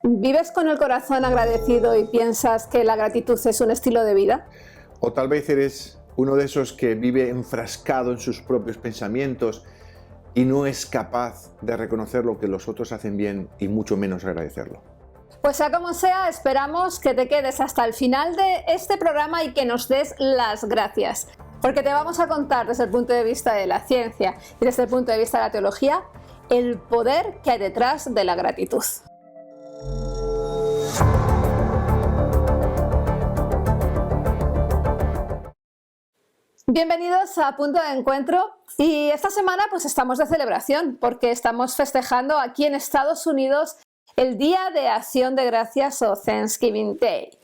¿Vives con el corazón agradecido y piensas que la gratitud es un estilo de vida? O tal vez eres uno de esos que vive enfrascado en sus propios pensamientos y no es capaz de reconocer lo que los otros hacen bien y mucho menos agradecerlo. Pues sea como sea, esperamos que te quedes hasta el final de este programa y que nos des las gracias, porque te vamos a contar desde el punto de vista de la ciencia y desde el punto de vista de la teología el poder que hay detrás de la gratitud. Bienvenidos a Punto de Encuentro, y esta semana pues estamos de celebración porque estamos festejando aquí en Estados Unidos el Día de Acción de Gracias o Thanksgiving Day,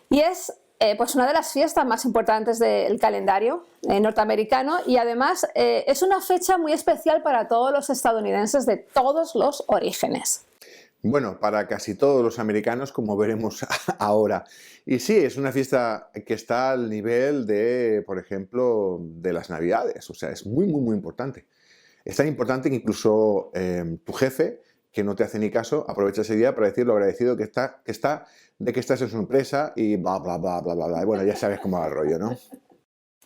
y es pues una de las fiestas más importantes del calendario norteamericano, y además es una fecha muy especial para todos los estadounidenses de todos los orígenes. Bueno, para casi todos los americanos, como veremos ahora. Y sí, es una fiesta que está al nivel de, por ejemplo, de las Navidades. O sea, es muy importante. Es tan importante que incluso tu jefe, que no te hace ni caso, aprovecha ese día para decir lo agradecido que está de que estás en su empresa y bla. Y bueno, ya sabes cómo va el rollo, ¿no?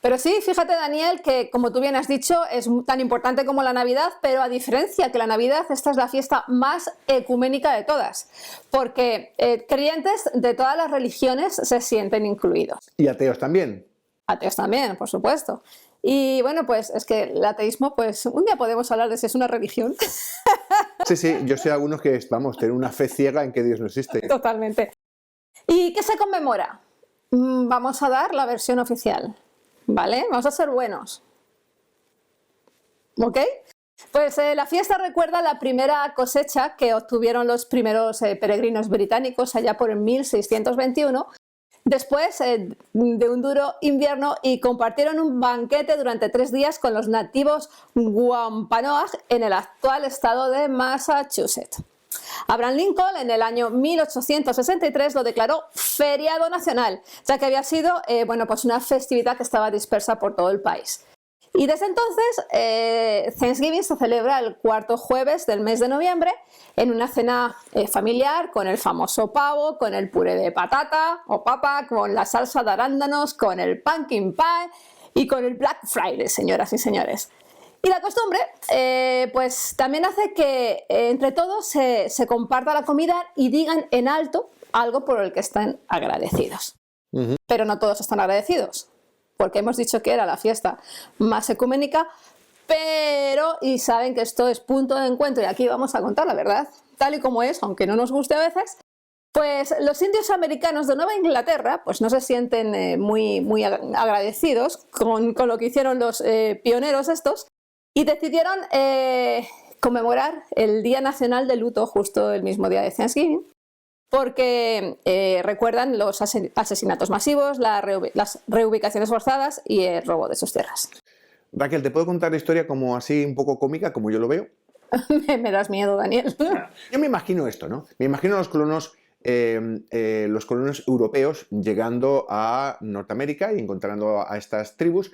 Pero sí, fíjate, Daniel, que como tú bien has dicho, es tan importante como la Navidad, pero a diferencia que la Navidad, esta es la fiesta más ecuménica de todas, porque creyentes de todas las religiones se sienten incluidos. Y ateos también. Ateos también, por supuesto. Y bueno, pues es que el ateísmo, pues un día podemos hablar de si es una religión. Sí, yo sé algunos que, vamos, tienen una fe ciega en que Dios no existe. Totalmente. ¿Y qué se conmemora? Vamos a dar la versión oficial. ¿Vale? Vamos a ser buenos. ¿Ok? Pues la fiesta recuerda la primera cosecha que obtuvieron los primeros peregrinos británicos allá por el 1621, después de un duro invierno, y compartieron un banquete durante 3 días con los nativos Wampanoag en el actual estado de Massachusetts. Abraham Lincoln en el año 1863 lo declaró feriado nacional, ya que había sido pues una festividad que estaba dispersa por todo el país. Y desde entonces Thanksgiving se celebra el cuarto jueves del mes de noviembre en una cena familiar con el famoso pavo, con el puré de patata o papa, con la salsa de arándanos, con el pumpkin pie y con el Black Friday, señoras y señores. Y la costumbre pues también hace que entre todos se comparta la comida y digan en alto algo por el que están agradecidos. Pero no todos están agradecidos, porque hemos dicho que era la fiesta más ecuménica, pero, y saben que esto es punto de encuentro y aquí vamos a contar la verdad, tal y como es, aunque no nos guste a veces. Pues los indios americanos de Nueva Inglaterra pues no se sienten muy agradecidos con lo que hicieron los pioneros estos, y decidieron conmemorar el Día Nacional de Luto justo el mismo día de Thanksgiving, porque recuerdan los asesinatos masivos, las reubicaciones forzadas y el robo de sus tierras. Raquel, ¿te puedo contar la historia como así un poco cómica, como yo lo veo? Me das miedo, Daniel. Yo me imagino esto, ¿no? Me imagino a los colonos europeos llegando a Norteamérica y encontrando a estas tribus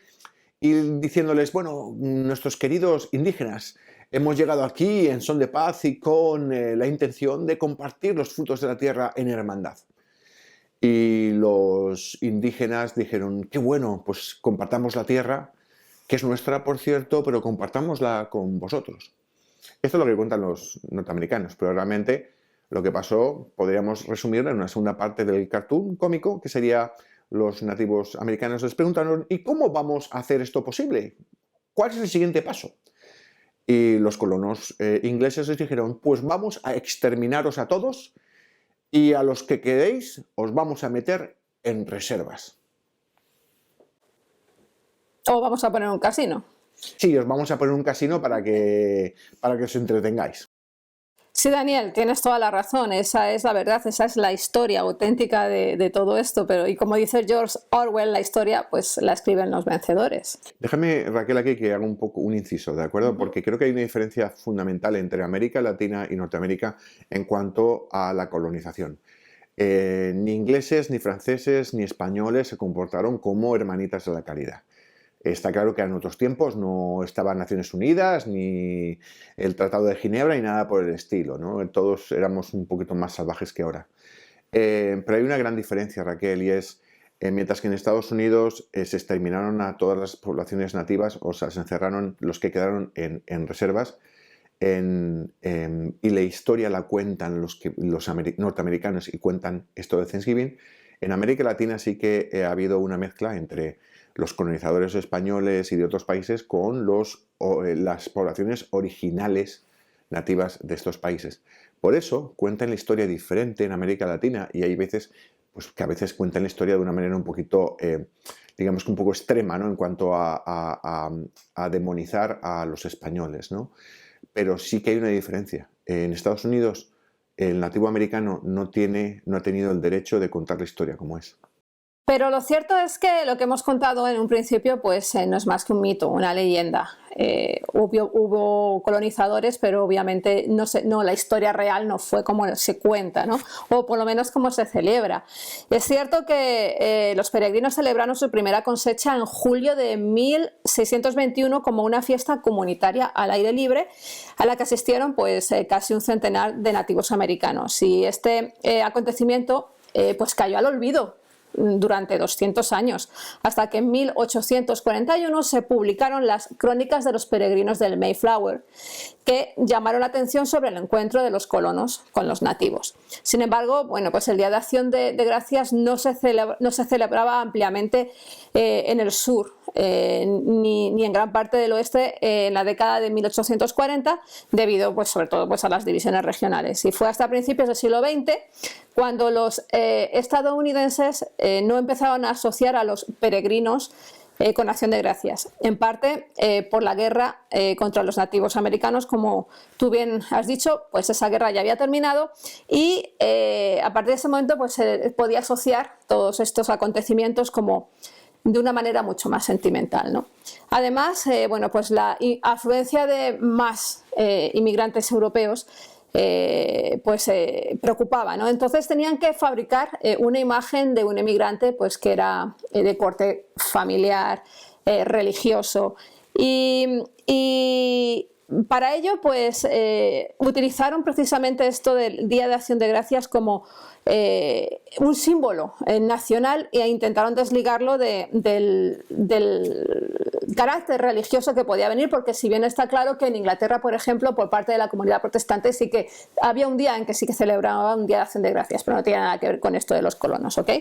y diciéndoles, bueno, nuestros queridos indígenas, hemos llegado aquí en son de paz y con la intención de compartir los frutos de la tierra en hermandad. Y los indígenas dijeron, qué bueno, pues compartamos la tierra, que es nuestra, por cierto, pero compartámosla con vosotros. Esto es lo que cuentan los norteamericanos, pero realmente lo que pasó podríamos resumirlo en una segunda parte del cartoon cómico, que sería: los nativos americanos les preguntaron, ¿y cómo vamos a hacer esto posible? ¿Cuál es el siguiente paso? Y los colonos ingleses les dijeron, pues vamos a exterminaros a todos y a los que quedéis os vamos a meter en reservas. O vamos a poner un casino. Sí, os vamos a poner un casino para que os entretengáis. Sí, Daniel, tienes toda la razón, esa es la verdad, esa es la historia auténtica de todo esto, pero y como dice George Orwell, la historia pues la escriben los vencedores. Déjame, Raquel, aquí que haga un poco un inciso, ¿de acuerdo? Porque creo que hay una diferencia fundamental entre América Latina y Norteamérica en cuanto a la colonización. Ni ingleses, ni franceses, ni españoles se comportaron como hermanitas de la caridad. Está claro que en otros tiempos no estaban Naciones Unidas, ni el Tratado de Ginebra, ni nada por el estilo, ¿no? Todos éramos un poquito más salvajes que ahora. Pero hay una gran diferencia, Raquel, y es, mientras que en Estados Unidos se exterminaron a todas las poblaciones nativas, o sea, se encerraron los que quedaron en reservas, y la historia la cuentan los norteamericanos y cuentan esto de Thanksgiving. En América Latina sí que ha habido una mezcla entre los colonizadores españoles y de otros países con las poblaciones originales nativas de estos países. Por eso cuentan la historia diferente en América Latina, y hay veces pues, que a veces cuentan la historia de una manera un poquito, digamos que un poco extrema, ¿no? En cuanto a demonizar a los españoles, ¿no? Pero sí que hay una diferencia. En Estados Unidos el nativo americano no ha tenido el derecho de contar la historia como es. Pero lo cierto es que lo que hemos contado en un principio pues no es más que un mito, una leyenda. Hubo colonizadores, pero obviamente la historia real no fue como se cuenta, ¿no? O por lo menos como se celebra. Es cierto que los peregrinos celebraron su primera cosecha en julio de 1621 como una fiesta comunitaria al aire libre, a la que asistieron pues casi un centenar de nativos americanos. Y este acontecimiento pues cayó al olvido durante 200 años, hasta que en 1841 se publicaron las Crónicas de los Peregrinos del Mayflower, que llamaron la atención sobre el encuentro de los colonos con los nativos. Sin embargo, bueno, pues el Día de Acción de Gracias no se celebraba ampliamente en el sur, ni en gran parte del oeste en la década de 1840, debido pues, sobre todo pues, a las divisiones regionales. Y fue hasta principios del siglo XX cuando los estadounidenses no empezaron a asociar a los peregrinos con Acción de Gracias, en parte por la guerra contra los nativos americanos. Como tú bien has dicho, pues esa guerra ya había terminado, y a partir de ese momento pues, se podía asociar todos estos acontecimientos como de una manera mucho más sentimental, ¿no? Además, bueno, pues la afluencia de más inmigrantes europeos preocupaba, ¿no? Entonces tenían que fabricar una imagen de un emigrante pues, que era de corte familiar, religioso, y para ello pues, utilizaron precisamente esto del Día de Acción de Gracias como un símbolo nacional, e intentaron desligarlo del carácter religioso que podía venir, porque si bien está claro que en Inglaterra, por ejemplo, por parte de la comunidad protestante sí que había un día en que sí que celebraban un Día de Acción de Gracias, pero no tiene nada que ver con esto de los colonos, ¿ok?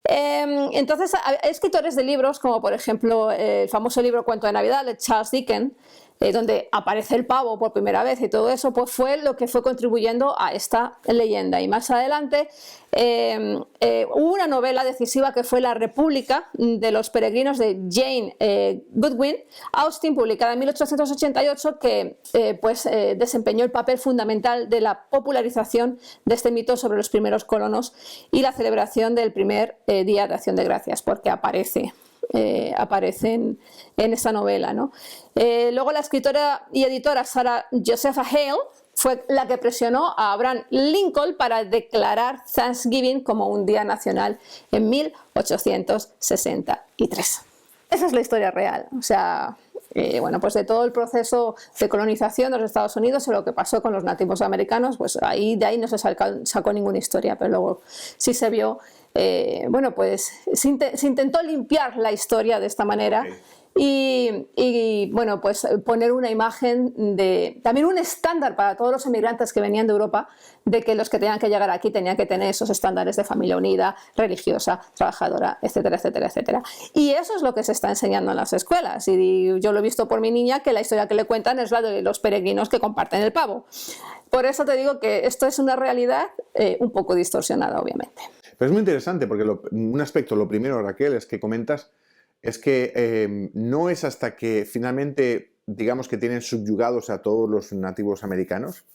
Entonces, hay escritores de libros, como por ejemplo el famoso libro Cuento de Navidad de Charles Dickens, donde aparece el pavo por primera vez y todo eso, pues fue lo que fue contribuyendo a esta leyenda. Y más adelante hubo una novela decisiva que fue La República de los Peregrinos de Jane Goodwin Austen, publicada en 1888, que desempeñó el papel fundamental de la popularización de este mito sobre los primeros colonos y la celebración del primer Día de Acción de Gracias, porque aparecen en esa novela, ¿no? Luego la escritora y editora Sarah Josepha Hale fue la que presionó a Abraham Lincoln para declarar Thanksgiving como un día nacional en 1863. Esa es la historia real. O sea, bueno, pues de todo el proceso de colonización de los Estados Unidos y lo que pasó con los nativos americanos, pues de ahí no se sacó ninguna historia, pero luego sí se vio, bueno, pues se intentó limpiar la historia de esta manera. Okay. Y bueno, pues poner una imagen también un estándar para todos los inmigrantes que venían de Europa, de que los que tenían que llegar aquí tenían que tener esos estándares de familia unida, religiosa, trabajadora, etcétera, etcétera, etcétera. Y eso es lo que se está enseñando en las escuelas, y yo lo he visto por mi niña, que la historia que le cuentan es la de los peregrinos que comparten el pavo. Por eso te digo que esto es una realidad un poco distorsionada, obviamente. Pero es muy interesante, porque un aspecto, lo primero, Raquel, es que comentas, es que no es hasta que finalmente, digamos que tienen subyugados a todos los nativos americanos,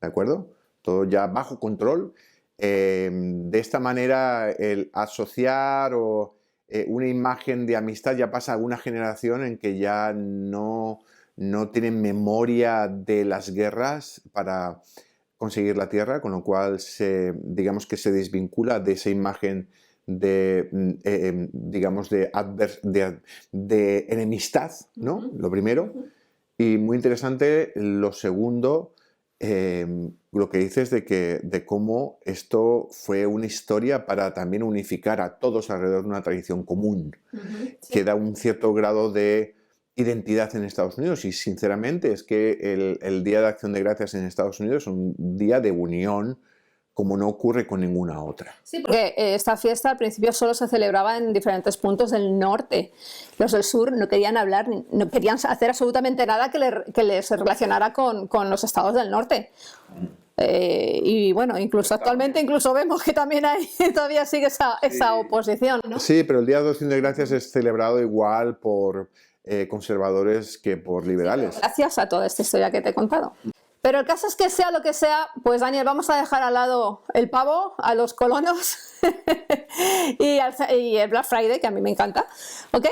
¿de acuerdo? Todo ya bajo control. De esta manera, el asociar una imagen de amistad ya pasa a una generación en que ya no tienen memoria de las guerras para conseguir la tierra, con lo cual digamos que se desvincula de esa imagen digamos, de enemistad, ¿no? Lo primero. Y muy interesante lo segundo, lo que dices de cómo esto fue una historia para también unificar a todos alrededor de una tradición común, Sí. que da un cierto grado de identidad en Estados Unidos. Y sinceramente es que el Día de Acción de Gracias en Estados Unidos es un día de unión como no ocurre con ninguna otra. Sí, porque esta fiesta al principio solo se celebraba en diferentes puntos del norte. Los del sur no querían hablar, no querían hacer absolutamente nada que les relacionara con los estados del norte. Y bueno, incluso actualmente incluso vemos que también todavía sigue esa oposición, ¿no? Sí, pero el Día de Acción de Gracias es celebrado igual por conservadores que por liberales. Gracias a toda esta historia que te he contado. Pero el caso es que sea lo que sea, pues Daniel, vamos a dejar al lado el pavo, a los colonos y el Black Friday, que a mí me encanta, ¿ok?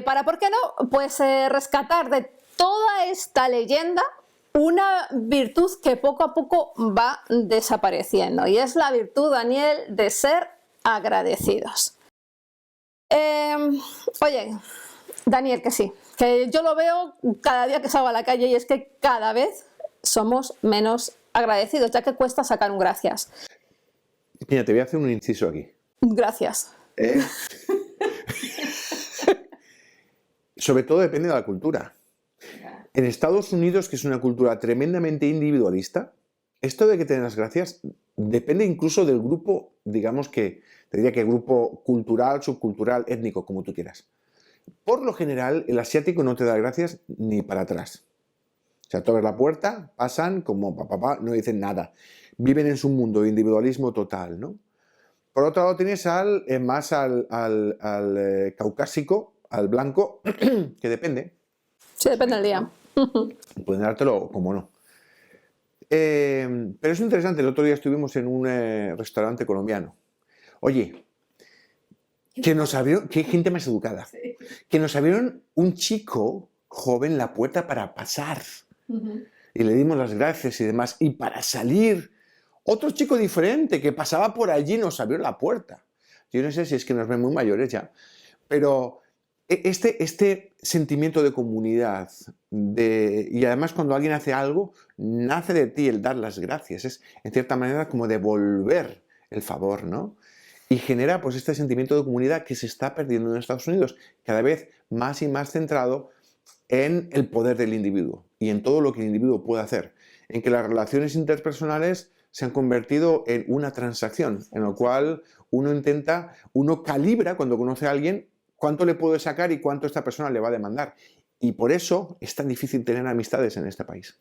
Para, ¿por qué no? Pues rescatar de toda esta leyenda una virtud que poco a poco va desapareciendo, y es la virtud, Daniel, de ser agradecidos. Oye, Daniel, que sí, que yo lo veo cada día que salgo a la calle, y es que cada vez somos menos agradecidos, ya que cuesta sacar un gracias. Mira, te voy a hacer un inciso aquí. Gracias. Sobre todo depende de la cultura. En Estados Unidos, que es una cultura tremendamente individualista, esto de que te den las gracias depende incluso del grupo, digamos que, te diría que grupo cultural, subcultural, étnico, como tú quieras. Por lo general, el asiático no te da gracias ni para atrás. O sea, tú abres la puerta, pasan como papá, no dicen nada. Viven en su mundo de individualismo total, ¿no? Por otro lado tienes al caucásico, al blanco, que depende. Sí, depende del día. Pueden dártelo como no. Pero es interesante, el otro día estuvimos en un restaurante colombiano. Oye, que nos abrieron, qué gente más educada, que nos abrieron un chico joven la puerta para pasar. Y le dimos las gracias y demás. Y para salir, otro chico diferente que pasaba por allí nos abrió la puerta. Yo no sé si es que nos ven muy mayores ya, pero este sentimiento de comunidad, y además cuando alguien hace algo, nace de ti el dar las gracias. Es en cierta manera como devolver el favor, ¿no? Y genera pues este sentimiento de comunidad que se está perdiendo en Estados Unidos, cada vez más y más centrado en el poder del individuo y en todo lo que el individuo puede hacer, en que las relaciones interpersonales se han convertido en una transacción, en lo cual uno calibra cuando conoce a alguien cuánto le puede sacar y cuánto esta persona le va a demandar. Y por eso es tan difícil tener amistades en este país.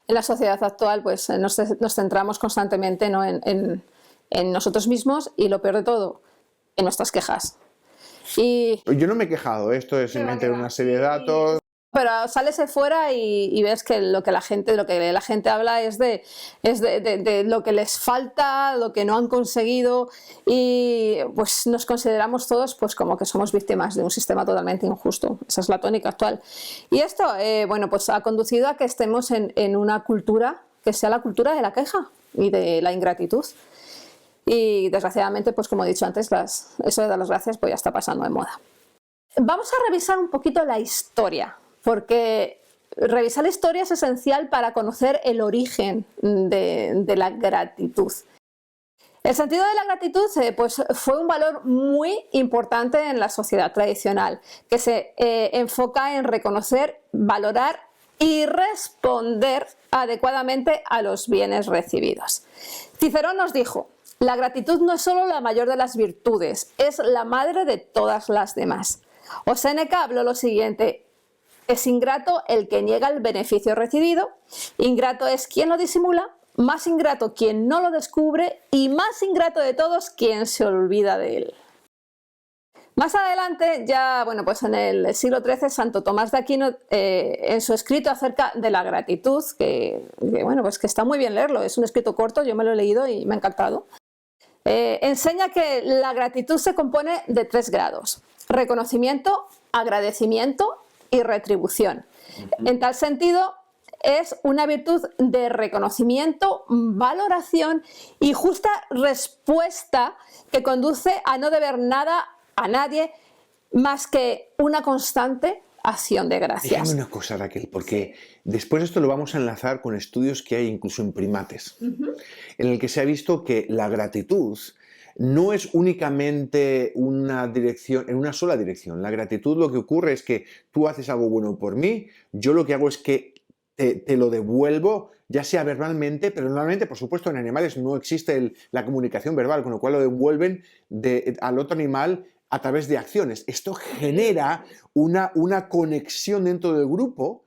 En la sociedad actual pues nos centramos constantemente, ¿no? en nosotros mismos, y lo peor de todo, en nuestras quejas. Yo no me he quejado, esto es simplemente una serie de datos. Pero sales de fuera y ves que lo que la gente habla es de lo que les falta, lo que no han conseguido, y pues nos consideramos todos pues como que somos víctimas de un sistema totalmente injusto. Esa es la tónica actual. Y esto bueno, pues ha conducido a que estemos en una cultura que sea la cultura de la queja y de la ingratitud. Y desgraciadamente, pues como he dicho antes, eso de dar las gracias pues ya está pasando de moda. Vamos a revisar un poquito la historia, porque revisar la historia es esencial para conocer el origen de la gratitud. El sentido de la gratitud pues, fue un valor muy importante en la sociedad tradicional, que se enfoca en reconocer, valorar y responder adecuadamente a los bienes recibidos. Cicerón nos dijo: la gratitud no es solo la mayor de las virtudes, es la madre de todas las demás. O Séneca habló lo siguiente: es ingrato el que niega el beneficio recibido, ingrato es quien lo disimula, más ingrato quien no lo descubre, y más ingrato de todos quien se olvida de él. Más adelante, ya bueno, pues en el siglo XIII, Santo Tomás de Aquino, en su escrito acerca de la gratitud, bueno, pues que está muy bien leerlo, es un escrito corto, yo me lo he leído y me ha encantado, enseña que la gratitud se compone de 3 grados: reconocimiento, agradecimiento y retribución. En tal sentido, es una virtud de reconocimiento, valoración y justa respuesta que conduce a no deber nada a nadie más que una constante acción de gracias. Déjame una cosa, Raquel, porque después esto lo vamos a enlazar con estudios que hay incluso en primates, en el que se ha visto que la gratitud no es únicamente una dirección, en una sola dirección. La gratitud, lo que ocurre es que tú haces algo bueno por mí, yo lo que hago es que te lo devuelvo, ya sea verbalmente, pero normalmente, por supuesto, en animales no existe la comunicación verbal, con lo cual lo devuelven al otro animal a través de acciones. Esto genera una conexión dentro del grupo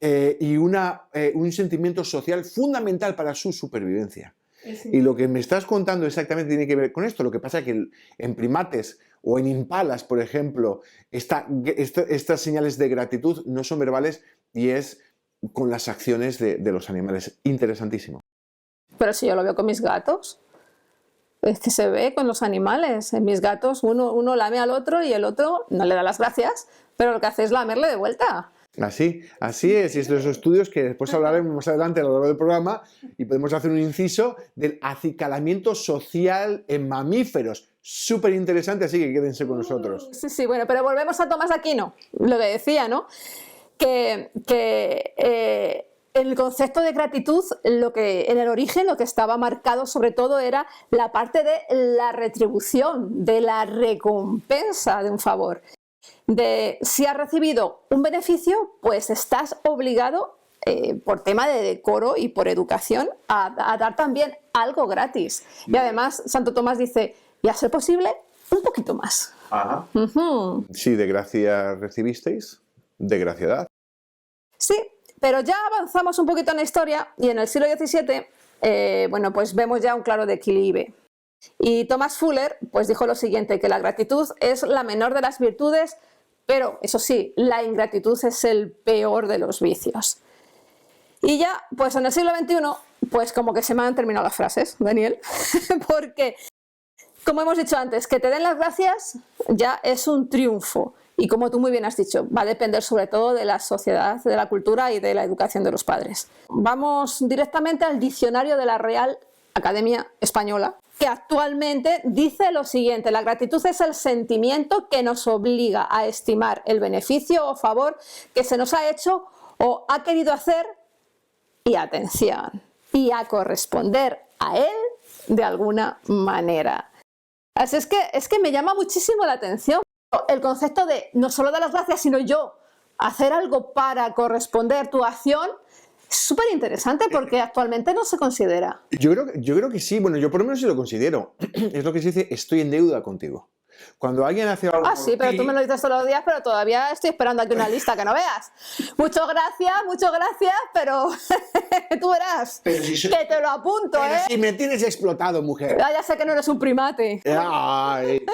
y un sentimiento social fundamental para su supervivencia. Sí. Y lo que me estás contando exactamente tiene que ver con esto. Lo que pasa es que en primates o en impalas, por ejemplo, estas señales de gratitud no son verbales y es con las acciones de los animales. Interesantísimo. Pero si yo lo veo con mis gatos, es que se ve con los animales. En mis gatos uno lame al otro y el otro no le da las gracias, pero lo que hace es lamerle de vuelta. Así es, y estos estudios que después hablaremos más adelante a lo largo del programa y podemos hacer un inciso del acicalamiento social en mamíferos. Súper interesante, así que quédense con nosotros. Sí, bueno, pero volvemos a Tomás de Aquino, lo que decía, ¿no? Que el concepto de gratitud, en el origen lo que estaba marcado sobre todo era la parte de la retribución, de la recompensa de un favor. De si has recibido un beneficio, pues estás obligado, por tema de decoro y por educación, a dar también algo gratis. Y además, Santo Tomás dice, y a ser posible, un poquito más. Ajá. Sí, de gracia recibisteis, de gracia dad. Sí, pero ya avanzamos un poquito en la historia y en el siglo XVII, bueno, pues vemos ya un claro declive. Y Thomas Fuller pues dijo lo siguiente, que la gratitud es la menor de las virtudes, pero eso sí, la ingratitud es el peor de los vicios. Y ya, pues en el siglo XXI, pues como que se me han terminado las frases, Daniel, porque, como hemos dicho antes, que te den las gracias ya es un triunfo. Y como tú muy bien has dicho, va a depender sobre todo de la sociedad, de la cultura y de la educación de los padres. Vamos directamente al diccionario de la Real Academia Española, que actualmente dice lo siguiente: la gratitud es el sentimiento que nos obliga a estimar el beneficio o favor que se nos ha hecho o ha querido hacer, y atención, y a corresponder a él de alguna manera. Así es que me llama muchísimo la atención el concepto de no solo dar las gracias, sino yo hacer algo para corresponder tu acción. Es súper interesante porque actualmente no se considera. Yo creo que sí, bueno, yo por lo menos sí lo considero. Es lo que se dice, estoy en deuda contigo. Cuando alguien hace algo Ah, sí, pero tú me lo dices todos los días, pero todavía estoy esperando aquí una lista que no veas. Muchas gracias, pero tú verás que te lo apunto, pero si me tienes explotado, mujer. Ya sé que no eres un primate. Ay.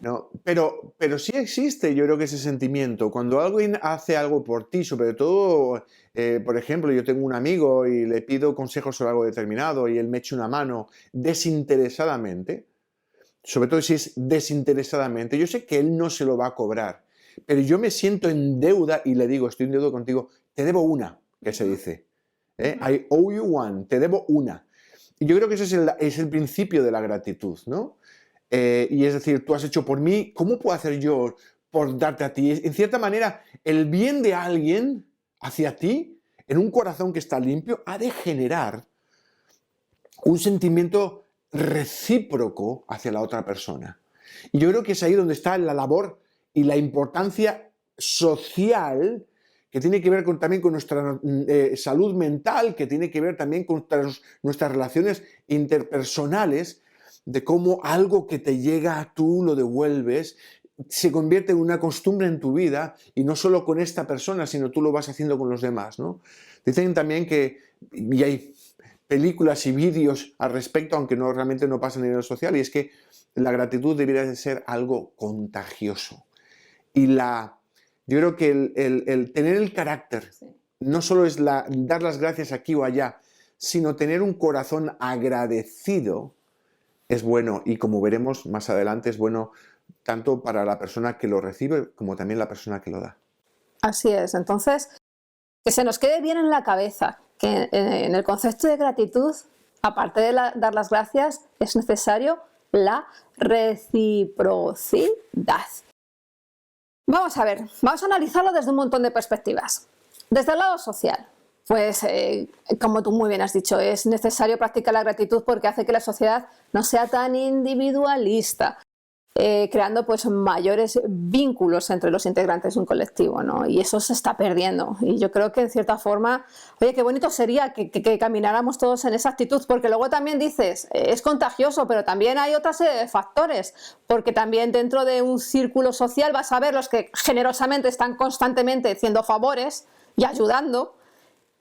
No, pero sí existe, yo creo que ese sentimiento. Cuando alguien hace algo por ti, sobre todo, por ejemplo, yo tengo un amigo y le pido consejos sobre algo determinado y él me echa una mano desinteresadamente, sobre todo si es desinteresadamente, yo sé que él no se lo va a cobrar, pero yo me siento en deuda y le digo, estoy en deuda contigo, te debo una, que se dice. I owe you one, te debo una. Y yo creo que ese es el principio de la gratitud, ¿no? Y es decir, tú has hecho por mí, ¿cómo puedo hacer yo por darte a ti? En cierta manera, el bien de alguien hacia ti, en un corazón que está limpio, ha de generar un sentimiento recíproco hacia la otra persona. Y yo creo que es ahí donde está la labor y la importancia social que tiene que ver también con nuestra salud mental, que tiene que ver también con nuestras relaciones interpersonales, de cómo algo que te llega, tú lo devuelves, se convierte en una costumbre en tu vida, y no solo con esta persona, sino tú lo vas haciendo con los demás, ¿no? Dicen también que, y hay películas y vídeos al respecto, aunque realmente no pasa a nivel social, y es que la gratitud debería de ser algo contagioso. Y yo creo que el tener el carácter, no solo es dar las gracias aquí o allá, sino tener un corazón agradecido, es bueno, y como veremos más adelante, es bueno tanto para la persona que lo recibe como también la persona que lo da. Así es. Entonces, que se nos quede bien en la cabeza que en el concepto de gratitud, aparte de dar las gracias, es necesario la reciprocidad. Vamos a ver, vamos a analizarlo desde un montón de perspectivas. Desde el lado social, pues como tú muy bien has dicho, es necesario practicar la gratitud porque hace que la sociedad no sea tan individualista, creando pues mayores vínculos entre los integrantes de un colectivo, ¿no? Y eso se está perdiendo. Y yo creo que en cierta forma, oye, qué bonito sería que camináramos todos en esa actitud, porque luego también dices, es contagioso, pero también hay otros factores, porque también dentro de un círculo social vas a ver los que generosamente están constantemente haciendo favores y ayudando,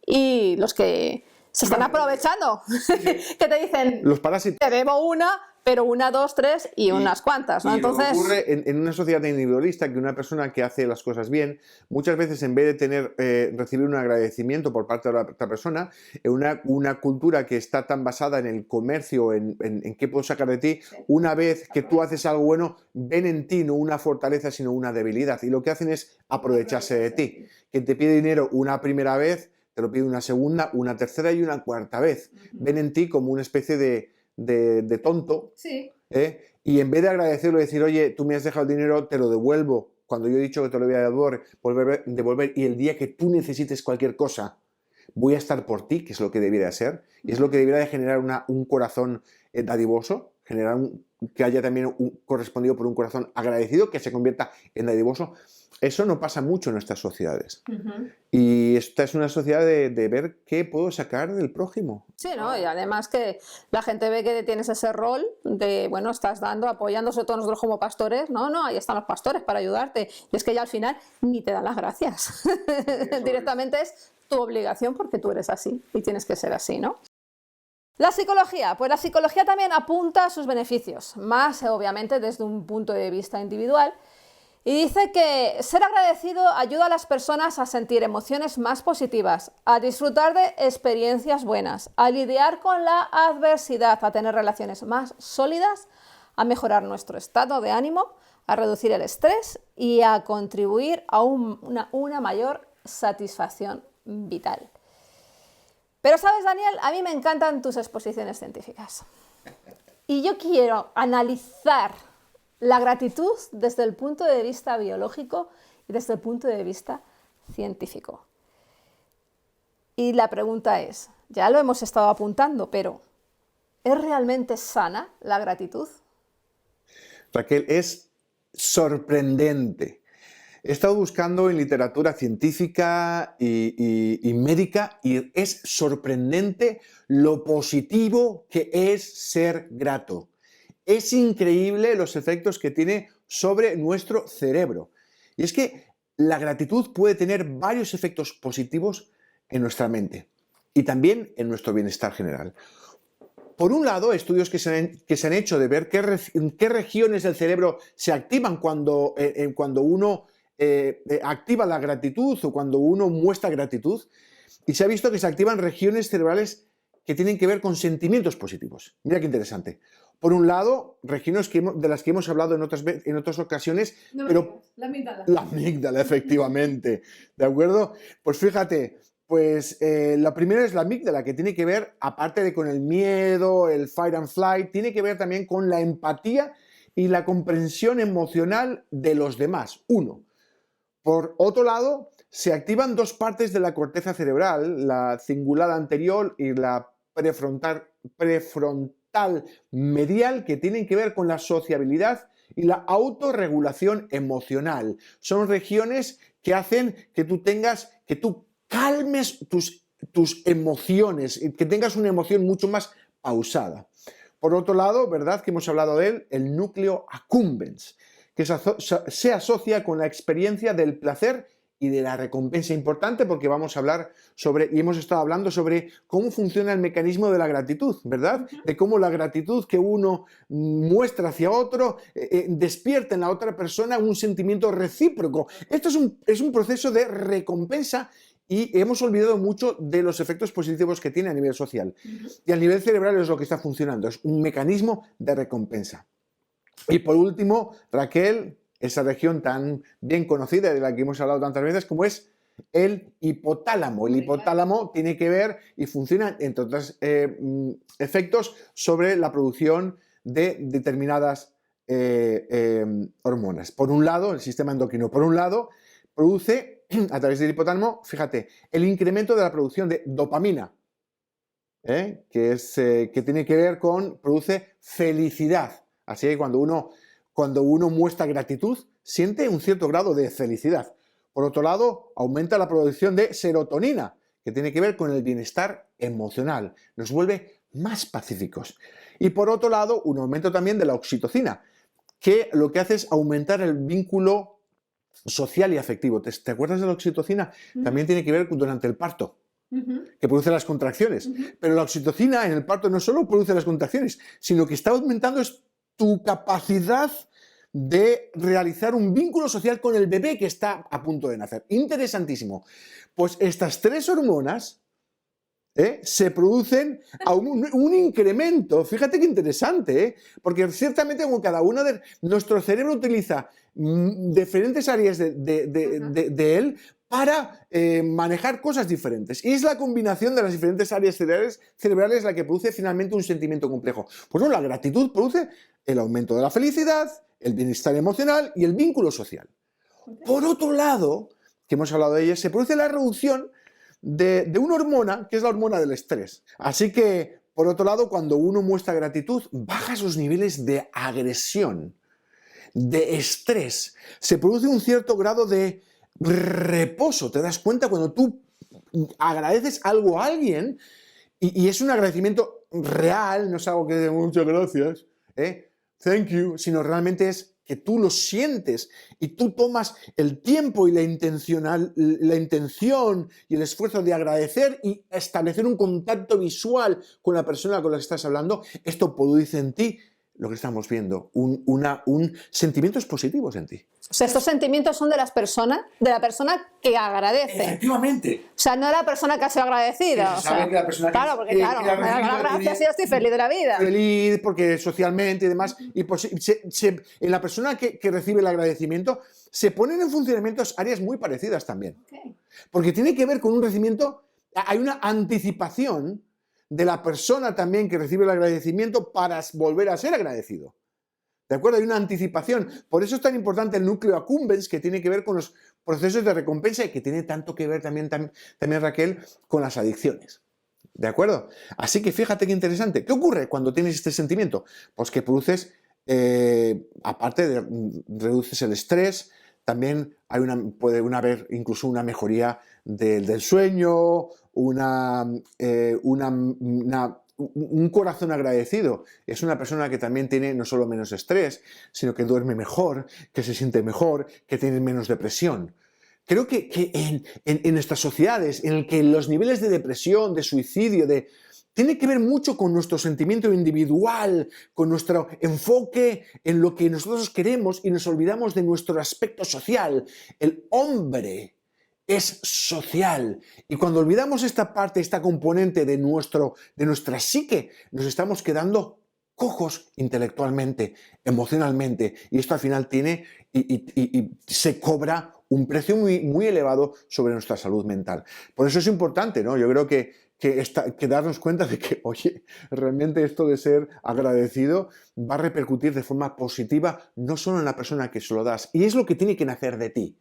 y los que se están aprovechando, que te dicen, los parásitos. Te debo una, pero una, dos, tres y unas cuantas, ¿no? Y Entonces ocurre en una sociedad individualista que una persona que hace las cosas bien, muchas veces en vez de recibir un agradecimiento por parte de la otra persona, en una cultura que está tan basada en el comercio, en qué puedo sacar de ti, una vez que tú haces algo bueno, ven en ti no una fortaleza, sino una debilidad. Y lo que hacen es aprovecharse de ti. Quien te pide dinero una primera vez, te lo pide una segunda, una tercera y una cuarta vez. Ven en ti como una especie de tonto. sí. Y en vez de agradecerlo y decir, oye, tú me has dejado el dinero, te lo devuelvo, cuando yo he dicho que te lo voy a devolver, y el día que tú necesites cualquier cosa, voy a estar por ti, que es lo que debiera ser, y es lo que debiera de generar un corazón dadivoso, generar que haya también correspondido por un corazón agradecido, que se convierta en dadivoso. Eso no pasa mucho en nuestras sociedades. Y esta es una sociedad de ver qué puedo sacar del prójimo. Sí, ¿no? Y además que la gente ve que tienes ese rol de, bueno, estás dando, apoyándose todos nosotros como pastores. No, ahí están los pastores para ayudarte. Y es que ya al final ni te dan las gracias. Directamente es tu obligación porque tú eres así y tienes que ser así, ¿no? La psicología, pues la psicología también apunta a sus beneficios, más obviamente desde un punto de vista individual. Y dice que ser agradecido ayuda a las personas a sentir emociones más positivas, a disfrutar de experiencias buenas, a lidiar con la adversidad, a tener relaciones más sólidas, a mejorar nuestro estado de ánimo, a reducir el estrés y a contribuir a una mayor satisfacción vital. Pero sabes, Daniel, a mí me encantan tus exposiciones científicas. Y yo quiero analizar la gratitud desde el punto de vista biológico y desde el punto de vista científico. Y la pregunta es, ya lo hemos estado apuntando, pero ¿es realmente sana la gratitud? Raquel, es sorprendente. He estado buscando en literatura científica y médica y es sorprendente lo positivo que es ser grato. Es increíble los efectos que tiene sobre nuestro cerebro. Y es que la gratitud puede tener varios efectos positivos en nuestra mente y también en nuestro bienestar general. Por un lado, estudios que se han hecho de ver qué regiones del cerebro se activan cuando uno activa la gratitud o cuando uno muestra gratitud. Y se ha visto que se activan regiones cerebrales que tienen que ver con sentimientos positivos. Mira qué interesante. Por un lado, regiones de las que hemos hablado en otras ocasiones, No, pero la amígdala. La amígdala, efectivamente. ¿De acuerdo? Pues fíjate, la primera es la amígdala, que tiene que ver, aparte de con el miedo, el fight and flight, tiene que ver también con la empatía y la comprensión emocional de los demás. Uno. Por otro lado, se activan dos partes de la corteza cerebral, la cingulada anterior y la prefrontal medial, que tienen que ver con la sociabilidad y la autorregulación emocional. Son regiones que hacen que tú calmes tus emociones, que tengas una emoción mucho más pausada. Por otro lado, ¿verdad que hemos hablado de él? El núcleo accumbens, que se asocia con la experiencia del placer y de la recompensa. Importante porque vamos a hablar y hemos estado hablando sobre cómo funciona el mecanismo de la gratitud, ¿verdad? De cómo la gratitud que uno muestra hacia otro despierta en la otra persona un sentimiento recíproco. Esto es un proceso de recompensa y hemos olvidado mucho de los efectos positivos que tiene a nivel social. Y a nivel cerebral es lo que está funcionando, es un mecanismo de recompensa. Y por último, Raquel, esa región tan bien conocida de la que hemos hablado tantas veces como es el hipotálamo. El hipotálamo tiene que ver y funciona, entre otros efectos, sobre la producción de determinadas hormonas. Por un lado, el sistema endocrino, por un lado, produce a través del hipotálamo, fíjate, el incremento de la producción de dopamina, que tiene que ver con, produce felicidad. Así que cuando uno muestra gratitud, siente un cierto grado de felicidad. Por otro lado, aumenta la producción de serotonina, que tiene que ver con el bienestar emocional. Nos vuelve más pacíficos. Y por otro lado, un aumento también de la oxitocina, que lo que hace es aumentar el vínculo social y afectivo. ¿Te acuerdas de la oxitocina? También tiene que ver durante el parto, que produce las contracciones. Pero la oxitocina en el parto no solo produce las contracciones, sino que está aumentando tu capacidad de realizar un vínculo social con el bebé que está a punto de nacer. Interesantísimo. Pues estas tres hormonas se producen a un incremento. Fíjate qué interesante, porque ciertamente como cada uno de nuestro cerebro utiliza diferentes áreas de él para manejar cosas diferentes. Y es la combinación de las diferentes áreas cerebrales la que produce finalmente un sentimiento complejo. Pues no, la gratitud produce el aumento de la felicidad, el bienestar emocional y el vínculo social. Por otro lado, que hemos hablado de ella, se produce la reducción de una hormona, que es la hormona del estrés. Así que, por otro lado, cuando uno muestra gratitud, baja sus niveles de agresión, de estrés. Se produce un cierto grado de reposo. ¿Te das cuenta cuando tú agradeces algo a alguien y es un agradecimiento real, no es algo que de muchas gracias, thank you, sino realmente es que tú lo sientes y tú tomas el tiempo y la intención y el esfuerzo de agradecer y establecer un contacto visual con la persona con la que estás hablando, esto produce en ti lo que estamos viendo, sentimientos positivos en ti. O sea, estos sentimientos son de la persona que agradece. Efectivamente. O sea, no de la persona que ha sido agradecida. Que la persona claro, porque claro, me da las gracias y yo estoy feliz de la vida. Feliz porque socialmente y demás. Y pues, en la persona que recibe el agradecimiento se ponen en funcionamiento áreas muy parecidas también. Okay. Porque tiene que ver con un recibimiento, hay una anticipación de la persona también que recibe el agradecimiento para volver a ser agradecido. ¿De acuerdo? Hay una anticipación. Por eso es tan importante el núcleo accumbens, que tiene que ver con los procesos de recompensa y que tiene tanto que ver también Raquel, con las adicciones. ¿De acuerdo? Así que fíjate qué interesante. ¿Qué ocurre cuando tienes este sentimiento? Pues que produces, aparte de reduces el estrés, también puede haber incluso una mejoría del sueño, un corazón agradecido. Es una persona que también tiene no solo menos estrés, sino que duerme mejor, que se siente mejor, que tiene menos depresión. Creo que en nuestras sociedades, en el que los niveles de depresión, de suicidio, tiene que ver mucho con nuestro sentimiento individual, con nuestro enfoque en lo que nosotros queremos y nos olvidamos de nuestro aspecto social. El hombre es social y cuando olvidamos esta parte, esta componente de nuestra psique, nos estamos quedando cojos intelectualmente, emocionalmente, y esto al final tiene y se cobra un precio muy, muy elevado sobre nuestra salud mental. Por eso es importante, ¿no? Yo creo que darnos cuenta de que, oye, realmente esto de ser agradecido va a repercutir de forma positiva no solo en la persona que se lo das, y es lo que tiene que nacer de ti.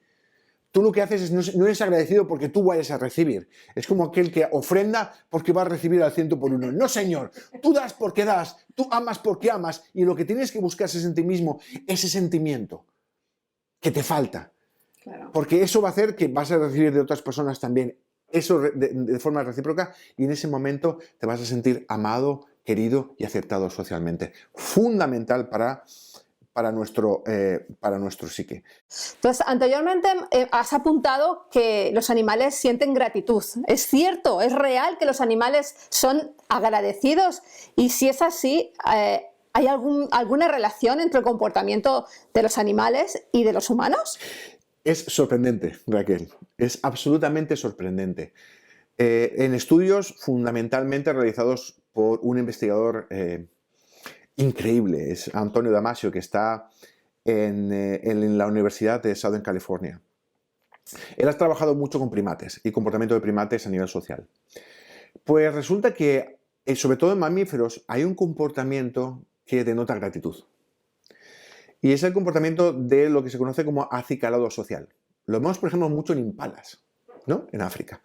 Tú lo que haces es no eres agradecido porque tú vayas a recibir. Es como aquel que ofrenda porque va a recibir al 100 por uno. No, señor. Tú das porque das. Tú amas porque amas. Y lo que tienes que buscar es en ti mismo ese sentimiento que te falta. Claro. Porque eso va a hacer que vas a recibir de otras personas también eso de forma recíproca y en ese momento te vas a sentir amado, querido y aceptado socialmente. Fundamental para nuestro psique. Entonces, anteriormente has apuntado que los animales sienten gratitud. ¿Es cierto? ¿Es real que los animales son agradecidos? Y si es así, ¿hay alguna relación entre el comportamiento de los animales y de los humanos? Es sorprendente, Raquel. Es absolutamente sorprendente. En estudios fundamentalmente realizados por un investigador increíble, es Antonio Damasio, que está en la Universidad de Southern California. Él ha trabajado mucho con primates y comportamiento de primates a nivel social. Pues resulta que, sobre todo en mamíferos, hay un comportamiento que denota gratitud. Y es el comportamiento de lo que se conoce como acicalado social. Lo vemos, por ejemplo, mucho en impalas, ¿no? En África,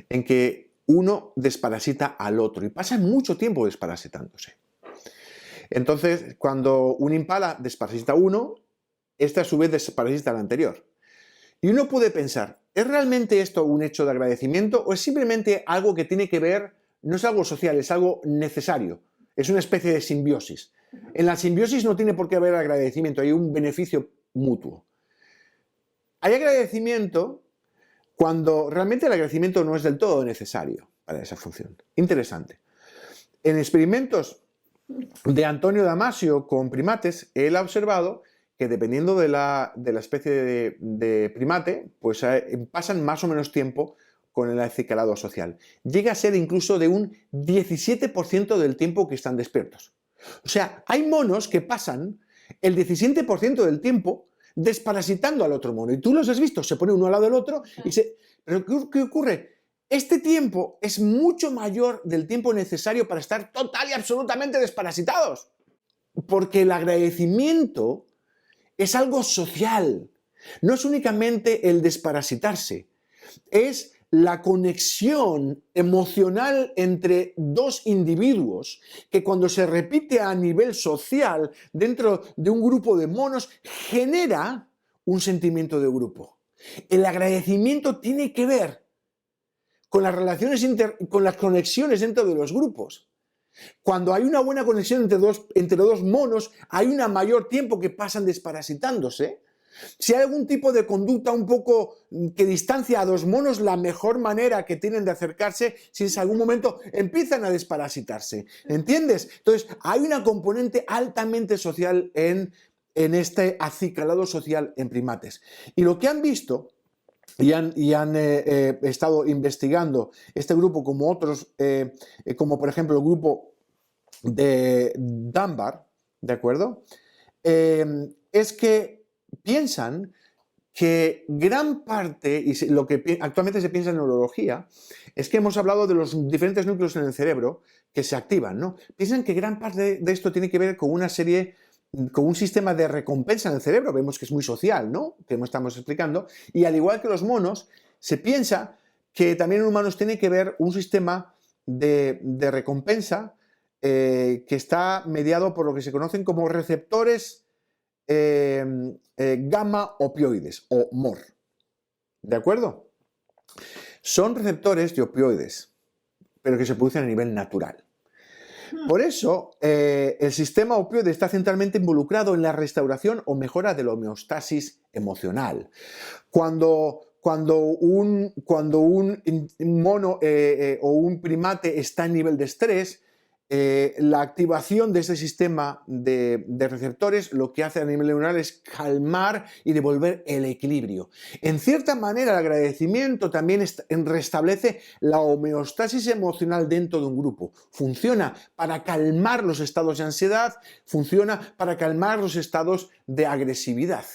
en que uno desparasita al otro y pasa mucho tiempo desparasitándose. Entonces, cuando un impala desparasita a uno, este a su vez desparasita al anterior. Y uno puede pensar, ¿es realmente esto un hecho de agradecimiento o es simplemente algo que tiene que ver, no es algo social, es algo necesario? Es una especie de simbiosis. En la simbiosis no tiene por qué haber agradecimiento, hay un beneficio mutuo. Hay agradecimiento cuando realmente el agradecimiento no es del todo necesario para esa función. Interesante. En experimentos de Antonio Damasio con primates, él ha observado que dependiendo de la especie de primate, pues pasan más o menos tiempo con el acicalado social. Llega a ser incluso de un 17% del tiempo que están despiertos. O sea, hay monos que pasan el 17% del tiempo desparasitando al otro mono. Y tú los has visto, se pone uno al lado del otro y se... ¿Pero qué ocurre? Este tiempo es mucho mayor del tiempo necesario para estar total y absolutamente desparasitados. Porque el agradecimiento es algo social. No es únicamente el desparasitarse. Es la conexión emocional entre dos individuos que cuando se repite a nivel social dentro de un grupo de monos genera un sentimiento de grupo. El agradecimiento tiene que ver con las relaciones con las conexiones dentro de los grupos. Cuando hay una buena conexión entre dos monos, hay un mayor tiempo que pasan desparasitándose. Si hay algún tipo de conducta un poco que distancia a dos monos, la mejor manera que tienen de acercarse, si en algún momento empiezan a desparasitarse. ¿Entiendes? Entonces, hay una componente altamente social en este acicalado social en primates. Y lo que han visto y han estado investigando este grupo como otros, como por ejemplo el grupo de Dunbar, ¿de acuerdo? Es que piensan que gran parte, y lo que actualmente se piensa en neurología, es que hemos hablado de los diferentes núcleos en el cerebro que se activan, ¿no? Piensan que gran parte de esto tiene que ver con con un sistema de recompensa en el cerebro, vemos que es muy social, ¿no? Que estamos explicando, y al igual que los monos, se piensa que también en humanos tiene que ver un sistema de recompensa que está mediado por lo que se conocen como receptores gamma opioides o MOR. ¿De acuerdo? Son receptores de opioides, pero que se producen a nivel natural. Por eso, el sistema opioide está centralmente involucrado en la restauración o mejora de la homeostasis emocional. Cuando un mono o un primate está en nivel de estrés, la activación de ese sistema de receptores lo que hace a nivel neuronal es calmar y devolver el equilibrio. En cierta manera, el agradecimiento también restablece la homeostasis emocional dentro de un grupo. Funciona para calmar los estados de ansiedad, funciona para calmar los estados de agresividad.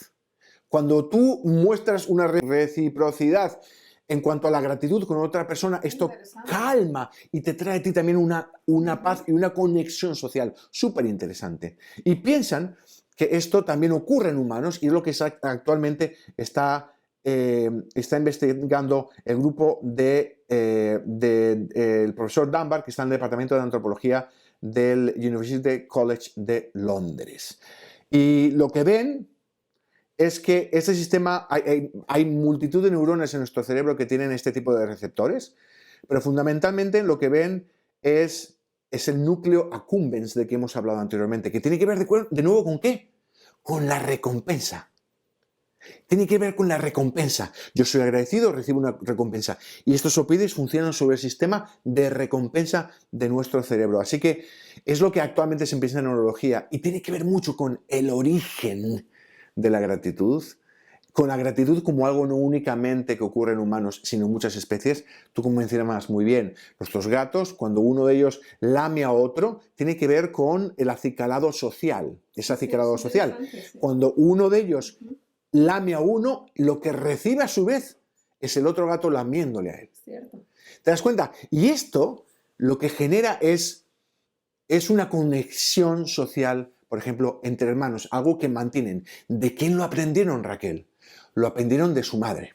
Cuando tú muestras una reciprocidad en cuanto a la gratitud con otra persona, esto calma y te trae a ti también una paz y una conexión social súper interesante. Y piensan que esto también ocurre en humanos y es lo que actualmente está investigando el grupo del profesor Dunbar, que está en el Departamento de Antropología del University College de Londres. Y lo que ven es que este sistema, hay multitud de neuronas en nuestro cerebro que tienen este tipo de receptores, pero fundamentalmente lo que ven es el núcleo accumbens de que hemos hablado anteriormente, que tiene que ver de nuevo con ¿qué? Con la recompensa. Tiene que ver con la recompensa. Yo soy agradecido, recibo una recompensa. Y estos opioides funcionan sobre el sistema de recompensa de nuestro cerebro. Así que es lo que actualmente se empieza en neurología y tiene que ver mucho con el origen de la gratitud, con la gratitud como algo no únicamente que ocurre en humanos, sino en muchas especies. Tú como mencionabas muy bien, nuestros gatos, cuando uno de ellos lame a otro, tiene que ver con el acicalado social. Es acicalado social. Cuando uno de ellos lame a uno, lo que recibe a su vez es el otro gato lamiéndole a él. Cierto. ¿Te das cuenta? Y esto lo que genera es una conexión social, por ejemplo, entre hermanos, algo que mantienen. ¿De quién lo aprendieron, Raquel? Lo aprendieron de su madre.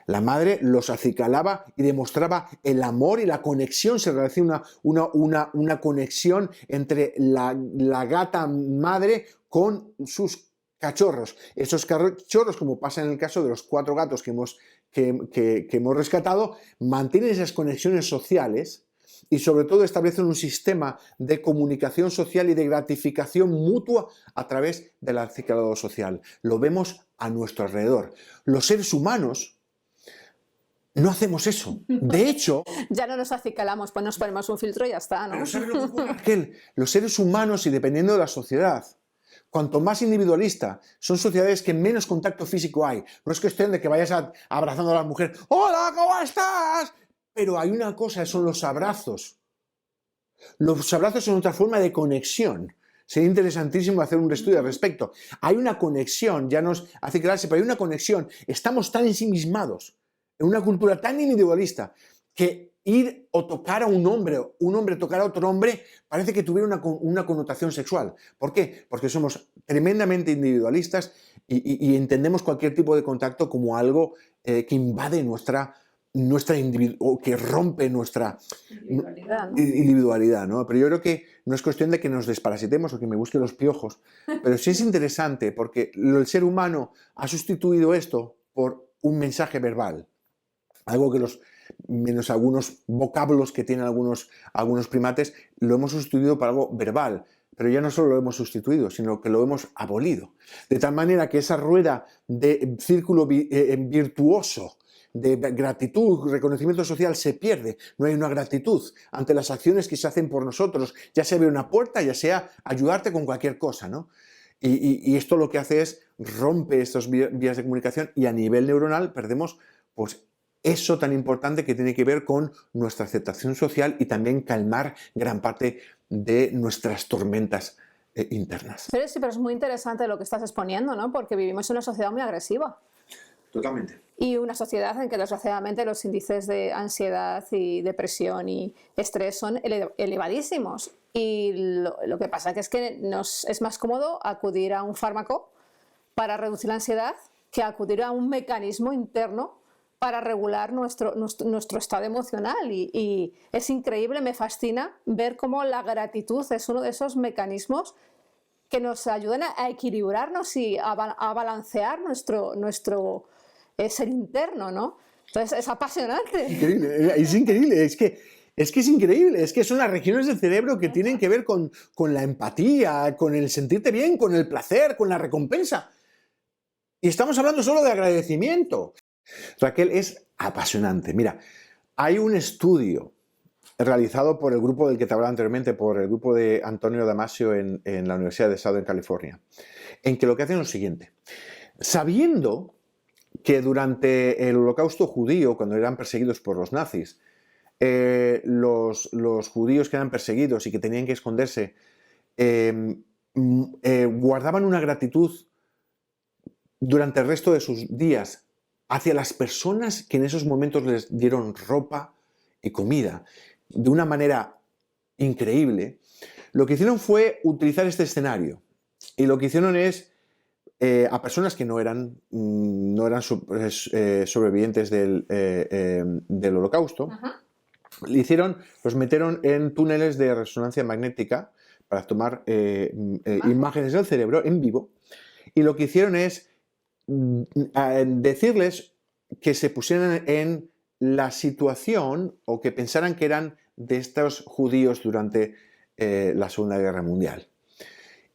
La madre los acicalaba y demostraba el amor y la conexión. Se realiza una conexión entre la gata madre con sus cachorros. Esos cachorros, como pasa en el caso de los 4 gatos que hemos rescatado, mantienen esas conexiones sociales y sobre todo establecen un sistema de comunicación social y de gratificación mutua a través del acicalado social. Lo vemos a nuestro alrededor. Los seres humanos no hacemos eso. De hecho... Ya no nos acicalamos, pues nos ponemos un filtro y ya está, ¿no? Pero ¿sabes lo que ocurre, Raquel? Los seres humanos, y dependiendo de la sociedad, cuanto más individualista, son sociedades que menos contacto físico hay. No es cuestión de que vayas abrazando a la mujer. ¡Hola, ¿cómo estás? Pero hay una cosa, son los abrazos. Los abrazos son otra forma de conexión. Sería interesantísimo hacer un estudio al respecto. Hay una conexión, ya nos hace clase, pero hay una conexión. Estamos tan ensimismados en una cultura tan individualista que ir o tocar a un hombre tocar a otro hombre, parece que tuviera una connotación sexual. ¿Por qué? Porque somos tremendamente individualistas y entendemos cualquier tipo de contacto como algo que invade nuestra o que rompe nuestra individualidad, ¿no? Pero yo creo que no es cuestión de que nos desparasitemos o que me busquen los piojos, pero sí es interesante porque el ser humano ha sustituido esto por un mensaje verbal. Algo que menos algunos vocablos que tienen algunos primates, lo hemos sustituido por algo verbal. Pero ya no solo lo hemos sustituido, sino que lo hemos abolido. De tal manera que esa rueda de círculo virtuoso de gratitud, reconocimiento social se pierde. No hay una gratitud ante las acciones que se hacen por nosotros, ya sea abrir una puerta, ya sea ayudarte con cualquier cosa, ¿no? Y esto lo que hace es rompe estas vías de comunicación y a nivel neuronal perdemos pues, eso tan importante que tiene que ver con nuestra aceptación social y también calmar gran parte de nuestras tormentas internas. Pero es muy interesante lo que estás exponiendo, ¿no? Porque vivimos en una sociedad muy agresiva. Totalmente. Y una sociedad en que desgraciadamente los índices de ansiedad y depresión y estrés son elevadísimos. Y lo que pasa es que es más cómodo acudir a un fármaco para reducir la ansiedad que acudir a un mecanismo interno para regular nuestro estado emocional. Y es increíble, me fascina ver cómo la gratitud es uno de esos mecanismos que nos ayudan a equilibrarnos y a balancear nuestro ser interno, ¿no? Entonces es apasionante. Es increíble, es que es increíble, es que son las regiones del cerebro que tienen que ver con la empatía, con el sentirte bien, con el placer, con la recompensa. Y estamos hablando solo de agradecimiento. Raquel, es apasionante. Mira, hay un estudio realizado por el grupo del que te hablaba anteriormente, por el grupo de Antonio Damasio en la Universidad de Southern California, en que lo que hacen es lo siguiente. Sabiendo que durante el Holocausto judío, cuando eran perseguidos por los nazis, los judíos que eran perseguidos y que tenían que esconderse, guardaban una gratitud durante el resto de sus días hacia las personas que en esos momentos les dieron ropa y comida de una manera increíble. Lo que hicieron fue utilizar este escenario y lo que hicieron es a personas que no eran sobrevivientes del Holocausto, los metieron en túneles de resonancia magnética para tomar imágenes del cerebro en vivo, y lo que hicieron es decirles que se pusieran en la situación o que pensaran que eran de estos judíos durante la Segunda Guerra Mundial.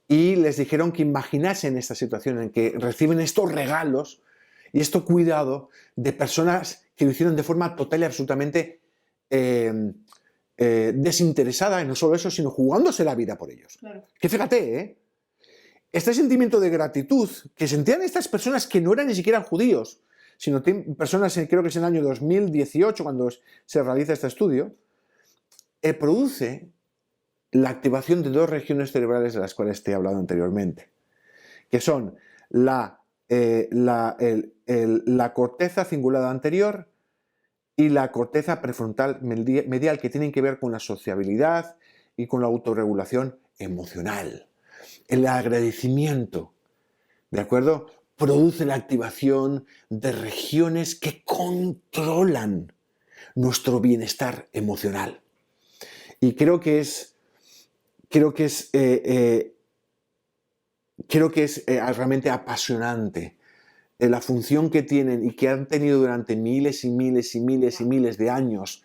Y les dijeron que imaginasen esta situación en que reciben estos regalos y este cuidado de personas que lo hicieron de forma total y absolutamente desinteresada, y no solo eso, sino jugándose la vida por ellos. Claro. Que fíjate, este sentimiento de gratitud que sentían estas personas que no eran ni siquiera judíos, sino personas, creo que es en el año 2018 cuando se realiza este estudio, produce la activación de 2 regiones cerebrales de las cuales te he hablado anteriormente, que son la la corteza cingulada anterior y la corteza prefrontal medial, que tienen que ver con la sociabilidad y con la autorregulación emocional. El agradecimiento, ¿de acuerdo?, produce la activación de regiones que controlan nuestro bienestar emocional. Y creo que es realmente apasionante la función que tienen y que han tenido durante miles y miles y miles y miles de años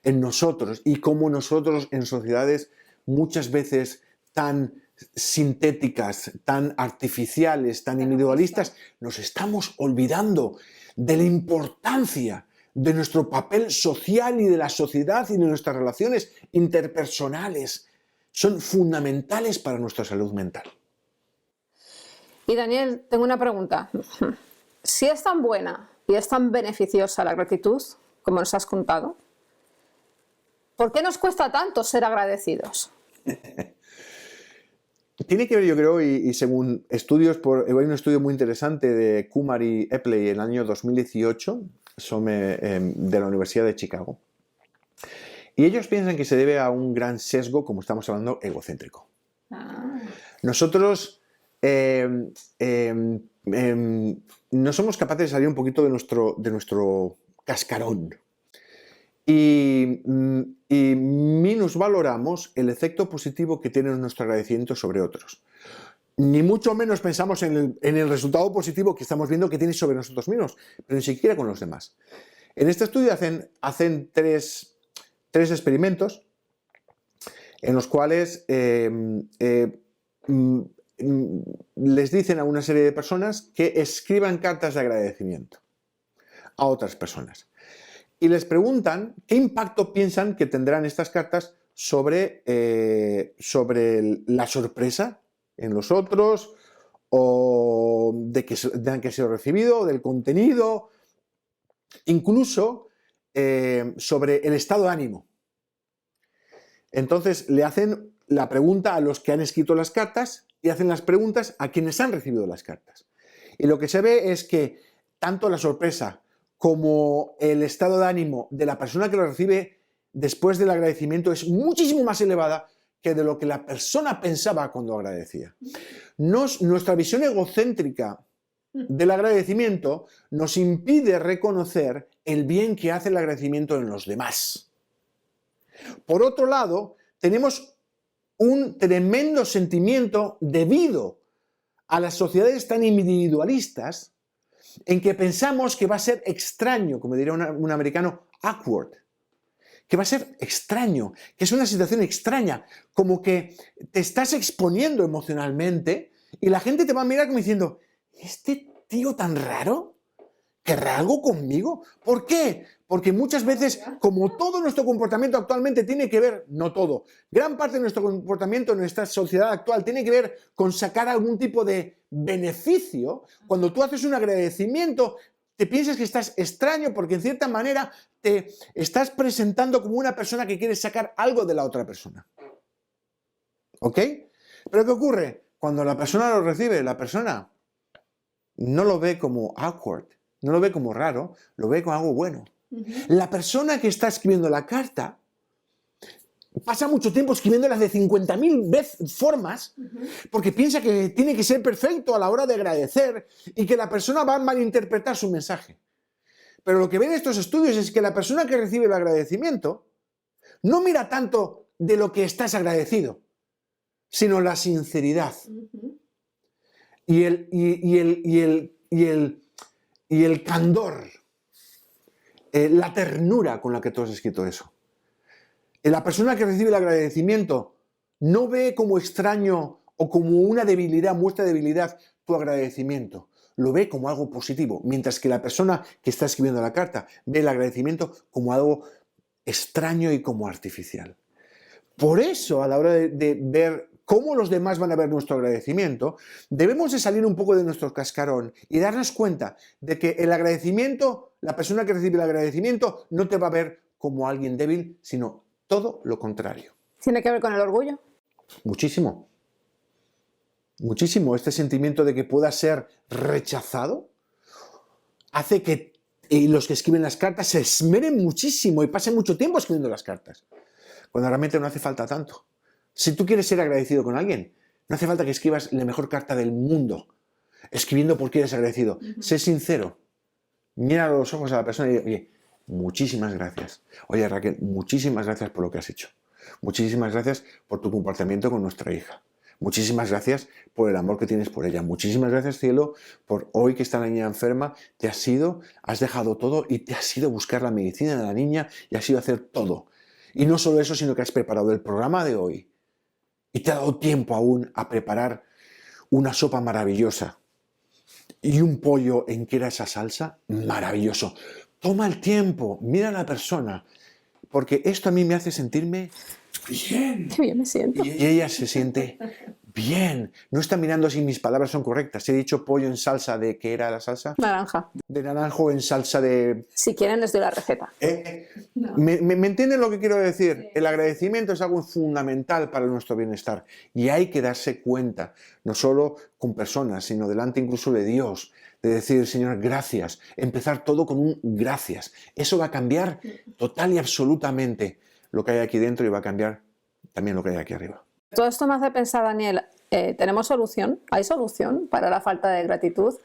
en nosotros, y cómo nosotros en sociedades muchas veces tan sintéticas, tan artificiales, tan individualistas, nos estamos olvidando de la importancia de nuestro papel social y de la sociedad y de nuestras relaciones interpersonales. Son fundamentales para nuestra salud mental. Y Daniel, tengo una pregunta. Si es tan buena y es tan beneficiosa la gratitud, como nos has contado, ¿por qué nos cuesta tanto ser agradecidos? Tiene que ver, yo creo, y según estudios, hay un estudio muy interesante de Kumar y Epley en el año 2018, de la Universidad de Chicago. Y ellos piensan que se debe a un gran sesgo, como estamos hablando, egocéntrico. Nosotros no somos capaces de salir un poquito de nuestro cascarón. Y minusvaloramos el efecto positivo que tiene nuestro agradecimiento sobre otros. Ni mucho menos pensamos en el resultado positivo que estamos viendo que tiene sobre nosotros mismos, pero ni siquiera con los demás. En este estudio hacen tres experimentos en los cuales les dicen a una serie de personas que escriban cartas de agradecimiento a otras personas. Y les preguntan qué impacto piensan que tendrán estas cartas sobre la sorpresa en los otros, o de que se ha recibido, o del contenido, incluso sobre el estado de ánimo. Entonces le hacen la pregunta a los que han escrito las cartas y hacen las preguntas a quienes han recibido las cartas. Y lo que se ve es que tanto la sorpresa como el estado de ánimo de la persona que lo recibe después del agradecimiento es muchísimo más elevada que de lo que la persona pensaba cuando agradecía. Nuestra visión egocéntrica del agradecimiento nos impide reconocer el bien que hace el agradecimiento en los demás. Por otro lado, tenemos un tremendo sentimiento debido a las sociedades tan individualistas, en que pensamos que va a ser extraño, como diría un americano, awkward, que va a ser extraño, que es una situación extraña, como que te estás exponiendo emocionalmente y la gente te va a mirar como diciendo, ¿este tío tan raro querrá algo conmigo? ¿Por qué? Porque muchas veces, como todo nuestro comportamiento actualmente tiene que ver, no todo, gran parte de nuestro comportamiento en nuestra sociedad actual tiene que ver con sacar algún tipo de beneficio. Cuando tú haces un agradecimiento, te piensas que estás extraño porque en cierta manera te estás presentando como una persona que quiere sacar algo de la otra persona. ¿Ok? Pero ¿qué ocurre? Cuando la persona lo recibe, la persona no lo ve como awkward, no lo ve como raro, lo ve como algo bueno. La persona que está escribiendo la carta pasa mucho tiempo escribiéndolas de 50.000 formas porque piensa que tiene que ser perfecto a la hora de agradecer y que la persona va a malinterpretar su mensaje. Pero lo que ven estos estudios es que la persona que recibe el agradecimiento no mira tanto de lo que estás agradecido, sino la sinceridad y el candor, la ternura con la que tú has escrito eso. La persona que recibe el agradecimiento no ve como extraño o como una debilidad, muestra de debilidad tu agradecimiento. Lo ve como algo positivo, mientras que la persona que está escribiendo la carta ve el agradecimiento como algo extraño y como artificial. Por eso, a la hora de ver cómo los demás van a ver nuestro agradecimiento, debemos de salir un poco de nuestro cascarón y darnos cuenta de que el agradecimiento, la persona que recibe el agradecimiento, no te va a ver como alguien débil, sino todo lo contrario. ¿Tiene que ver con el orgullo? Muchísimo. muchísimo. Este sentimiento de que pueda ser rechazado hace que los que escriben las cartas se esmeren muchísimo y pasen mucho tiempo escribiendo las cartas, cuando realmente no hace falta tanto. Si tú quieres ser agradecido con alguien, no hace falta que escribas la mejor carta del mundo, escribiendo por qué eres agradecido. Sé sincero, mira a los ojos a la persona y dice, oye, muchísimas gracias. Oye, Raquel, muchísimas gracias por lo que has hecho. Muchísimas gracias por tu comportamiento con nuestra hija. Muchísimas gracias por el amor que tienes por ella. Muchísimas gracias, cielo, por hoy que está la niña enferma. Has dejado todo y te has ido a buscar la medicina de la niña y has ido a hacer todo. Y no solo eso, sino que has preparado el programa de hoy. Y te ha dado tiempo aún a preparar una sopa maravillosa y un pollo en que era esa salsa, maravilloso. Toma el tiempo, mira a la persona, porque esto a mí me hace sentirme bien. Qué bien me siento. Y ella se siente bien. No está mirando si mis palabras son correctas. He dicho pollo en salsa de... ¿Qué era la salsa? Naranja. De naranjo en salsa de... Si quieren les doy la receta. No. ¿Me entienden lo que quiero decir? Sí. El agradecimiento es algo fundamental para nuestro bienestar. Y hay que darse cuenta, no solo con personas, sino delante incluso de Dios. De decir, Señor, gracias. Empezar todo con un gracias. Eso va a cambiar total y absolutamente lo que hay aquí dentro y va a cambiar también lo que hay aquí arriba. Todo esto me hace pensar, Daniel, ¿tenemos solución? ¿Hay solución para la falta de gratitud?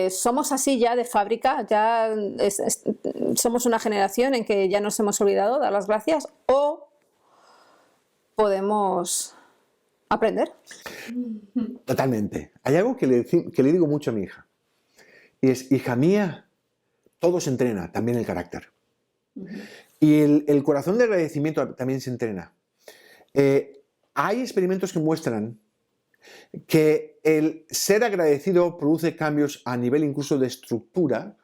¿Somos así ya de fábrica? ¿Ya somos una generación en que ya nos hemos olvidado de dar las gracias? ¿O podemos aprender? Totalmente. Hay algo que le digo mucho a mi hija. Y es, hija mía, todo se entrena, también el carácter. Y el corazón de agradecimiento también se entrena. Hay experimentos que muestran que el ser agradecido produce cambios a nivel incluso de estructura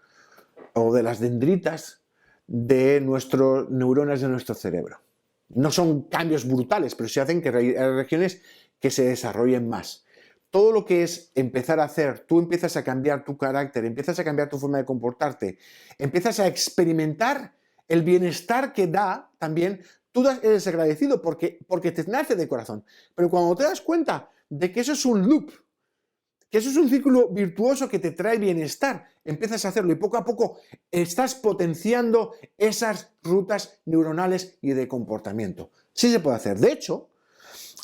o de las dendritas de nuestras neuronas de nuestro cerebro. No son cambios brutales, pero sí hacen que hay regiones que se desarrollen más. Todo lo que es empezar a hacer, tú empiezas a cambiar tu carácter, empiezas a cambiar tu forma de comportarte, empiezas a experimentar el bienestar que da también. Tú eres agradecido porque te nace de corazón. Pero cuando te das cuenta de que eso es un loop, que eso es un círculo virtuoso que te trae bienestar, empiezas a hacerlo y poco a poco estás potenciando esas rutas neuronales y de comportamiento. Sí se puede hacer. De hecho,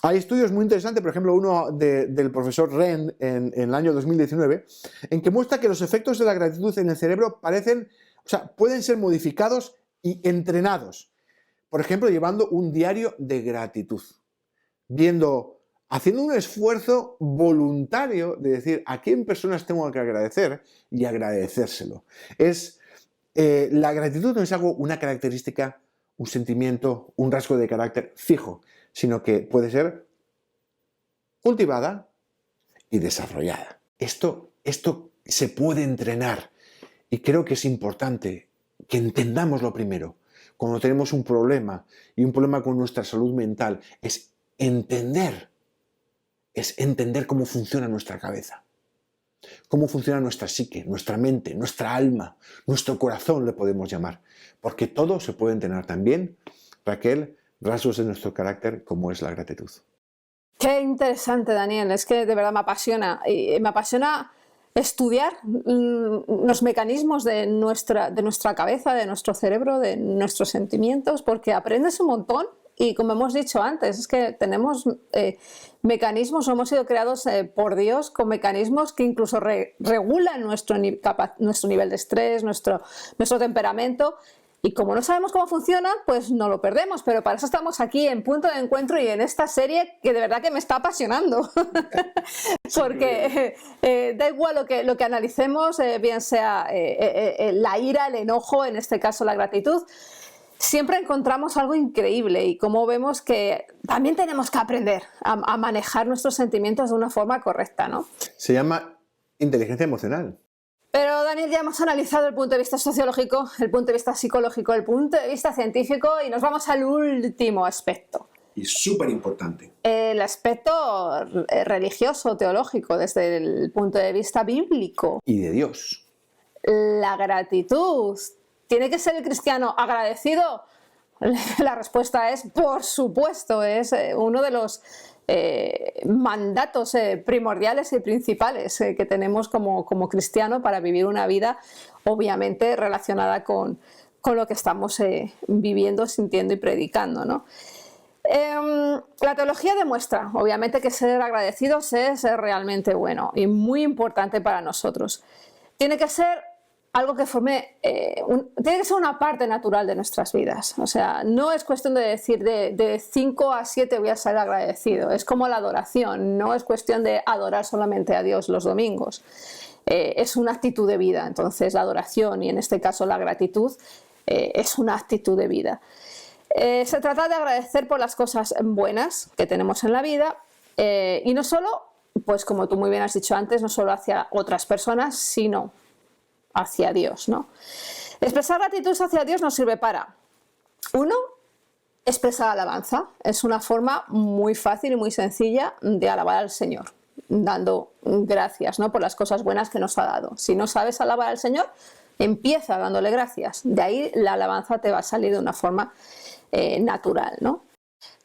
hay estudios muy interesantes, por ejemplo, uno del profesor Ren en el año 2019, en que muestra que los efectos de la gratitud en el cerebro pueden ser modificados y entrenados. Por ejemplo, llevando un diario de gratitud, haciendo un esfuerzo voluntario de decir a quién personas tengo que agradecer y agradecérselo. La gratitud no es una característica, un sentimiento, un rasgo de carácter fijo, sino que puede ser cultivada y desarrollada. Esto se puede entrenar y creo que es importante que entendamos lo primero. Cuando tenemos un problema y un problema con nuestra salud mental, es entender cómo funciona nuestra cabeza, cómo funciona nuestra psique, nuestra mente, nuestra alma, nuestro corazón le podemos llamar, porque todo se puede entrenar también, Raquel, rasgos de nuestro carácter como es la gratitud. Qué interesante, Daniel, es que de verdad me apasiona, y me apasiona estudiar los mecanismos de nuestra cabeza, de nuestro cerebro, de nuestros sentimientos, porque aprendes un montón y como hemos dicho antes, es que tenemos mecanismos, hemos sido creados por Dios con mecanismos que incluso regulan nuestro nivel de estrés, nuestro temperamento. Y como no sabemos cómo funciona, pues no lo perdemos, pero para eso estamos aquí en Punto de Encuentro y en esta serie que de verdad que me está apasionando. Porque da igual lo que analicemos, bien sea la ira, el enojo, en este caso la gratitud, siempre encontramos algo increíble y como vemos que también tenemos que aprender a manejar nuestros sentimientos de una forma correcta, ¿no? Se llama inteligencia emocional. Pero, Daniel, ya hemos analizado el punto de vista sociológico, el punto de vista psicológico, el punto de vista científico y nos vamos al último aspecto. Y súper importante. El aspecto religioso, teológico, desde el punto de vista bíblico. Y de Dios. La gratitud. ¿Tiene que ser el cristiano agradecido? La respuesta es, por supuesto, es uno de los mandatos primordiales y principales que tenemos como cristianos para vivir una vida obviamente relacionada con lo que estamos viviendo, sintiendo y predicando, ¿no? La teología demuestra, obviamente, que ser agradecidos es realmente bueno y muy importante para nosotros. Tiene que ser algo que forme, tiene que ser una parte natural de nuestras vidas. O sea, no es cuestión de decir de 5 a 7 voy a ser agradecido. Es como la adoración, no es cuestión de adorar solamente a Dios los domingos. Es una actitud de vida. Entonces, la adoración y en este caso la gratitud es una actitud de vida. Se trata de agradecer por las cosas buenas que tenemos en la vida y no solo, pues como tú muy bien has dicho antes, no solo hacia otras personas, sino hacia Dios, ¿no? Expresar gratitud hacia Dios nos sirve para, uno, expresar alabanza. Es una forma muy fácil y muy sencilla de alabar al Señor, dando gracias, ¿no?, por las cosas buenas que nos ha dado. Si no sabes alabar al Señor, empieza dándole gracias. De ahí la alabanza te va a salir de una forma natural, ¿no?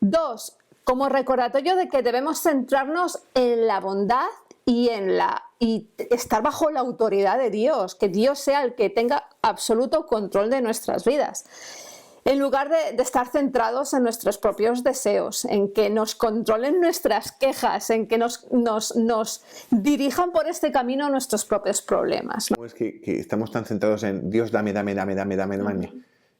Dos, como recordatorio de que debemos centrarnos en la bondad y estar bajo la autoridad de Dios, que Dios sea el que tenga absoluto control de nuestras vidas. En lugar de estar centrados en nuestros propios deseos, en que nos controlen nuestras quejas, en que nos dirijan por este camino nuestros propios problemas, ¿no? Es que estamos tan centrados en Dios, dame,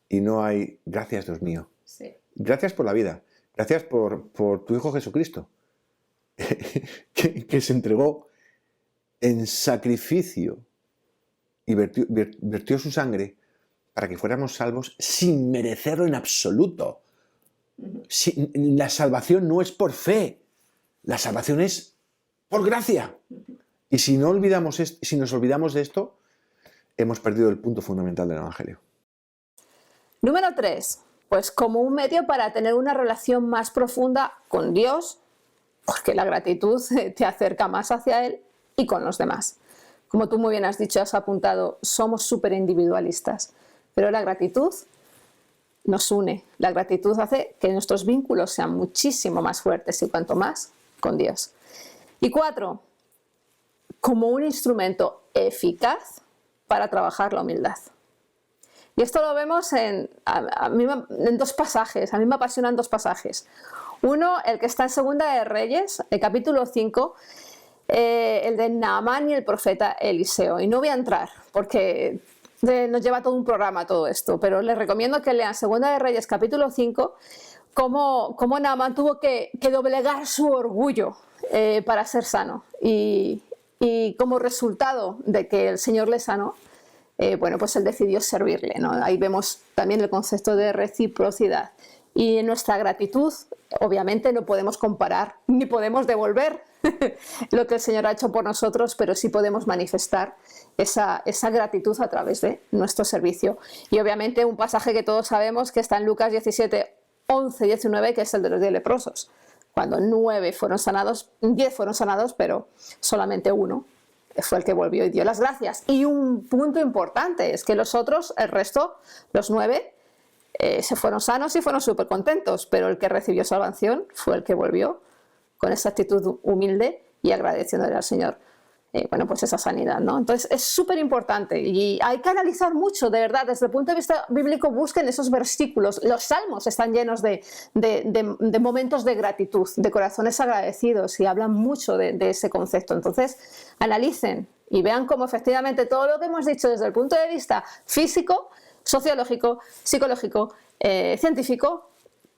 y no hay gracias, Dios mío. Sí. Gracias por la vida, gracias por tu Hijo Jesucristo, que se entregó en sacrificio y vertió su sangre para que fuéramos salvos sin merecerlo en absoluto. La salvación no es por fe, la salvación es por gracia. Y si nos olvidamos de esto, hemos perdido el punto fundamental del Evangelio. Número 3, pues como un medio para tener una relación más profunda con Dios, porque la gratitud te acerca más hacia Él y con los demás. Como tú muy bien has dicho, has apuntado, somos súper individualistas, pero la gratitud nos une. La gratitud hace que nuestros vínculos sean muchísimo más fuertes y cuanto más con Dios. Y 4, como un instrumento eficaz para trabajar la humildad. Y esto lo vemos en dos pasajes, a mí me apasionan dos pasajes. Uno, el que está en Segunda de Reyes, el capítulo 5, el de Naamán y el profeta Eliseo. Y no voy a entrar porque nos lleva todo un programa todo esto, pero les recomiendo que lean Segunda de Reyes, capítulo 5, cómo Naamán tuvo que doblegar su orgullo para ser sano. Y como resultado de que el Señor le sanó, bueno, pues él decidió servirle, ¿no? Ahí vemos también el concepto de reciprocidad. Y en nuestra gratitud, obviamente, no podemos comparar ni podemos devolver lo que el Señor ha hecho por nosotros, pero sí podemos manifestar esa gratitud a través de nuestro servicio. Y obviamente un pasaje que todos sabemos que está en Lucas 17, 11, 19, que es el de los 10 leprosos. Cuando 9 fueron sanados, 10 fueron sanados, pero solamente uno fue el que volvió y dio las gracias. Y un punto importante es que los otros, el resto, los 9, se fueron sanos y fueron súper contentos, pero el que recibió salvación fue el que volvió con esa actitud humilde y agradeciéndole al Señor, bueno, pues esa sanidad, ¿no? Entonces es súper importante y hay que analizar mucho, de verdad, desde el punto de vista bíblico, busquen esos versículos. Los salmos están llenos de momentos de gratitud, de corazones agradecidos y hablan mucho de ese concepto. Entonces analicen y vean cómo efectivamente todo lo que hemos dicho desde el punto de vista físico, sociológico, psicológico, científico,